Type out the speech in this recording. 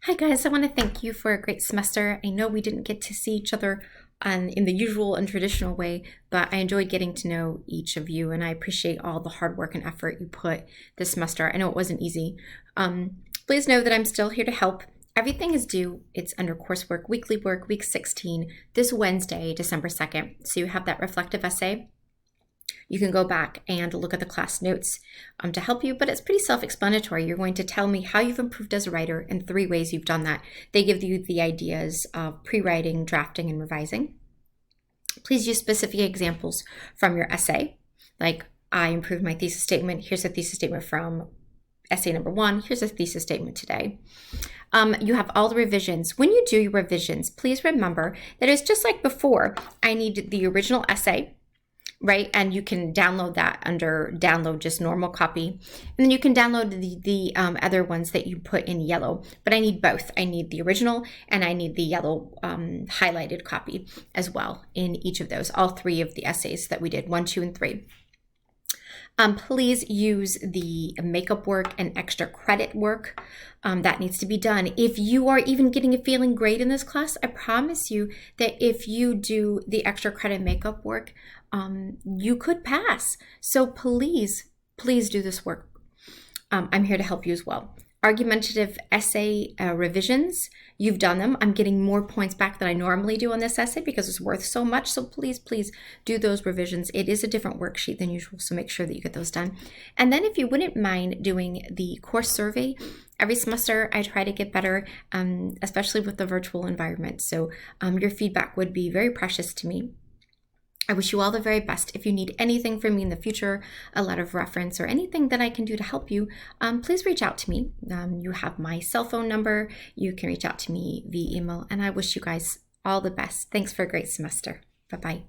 Hi guys, I want to thank you for a great semester. I know we didn't get to see each other in the usual and traditional way, but I enjoyed getting to know each of you and I appreciate all the hard work and effort you put this semester. I know it wasn't easy. Please know that I'm still here to help. Everything is due. It's under coursework, weekly work, week 16, this Wednesday, December 2nd. So you have that reflective essay. You can go back and look at the class notes to help you, but it's pretty self-explanatory. You're going to tell me how you've improved as a writer and 3 ways you've done that. They give you the ideas of pre-writing, drafting, and revising. Please use specific examples from your essay, like I improved my thesis statement. Here's a thesis statement from essay number 1. Here's a thesis statement today. You have all the revisions. When you do your revisions, please remember that it's just like before. I need the original essay, right? And you can download that under download just normal copy. And then you can download the other ones that you put in yellow. But I need both. I need the original and I need the yellow highlighted copy as well in each of those, all 3 of the essays that we did, 1, 2, and 3. Please use the makeup work and extra credit work that needs to be done. If you are even getting a failing grade in this class, I promise you that if you do the extra credit makeup work, you could pass. So please do this work. I'm here to help you as well. Argumentative essay revisions, you've done them. I'm getting more points back than I normally do on this essay because it's worth so much. So please do those revisions. It is a different worksheet than usual, so make sure that you get those done. And then if you wouldn't mind doing the course survey, every semester I try to get better, especially with the virtual environment. So your feedback would be very precious to me. I wish you all the very best. If you need anything from me in the future, a letter of reference or anything that I can do to help you, please reach out to me. You have my cell phone number. You can reach out to me via email, and I wish you guys all the best. Thanks for a great semester. Bye-bye.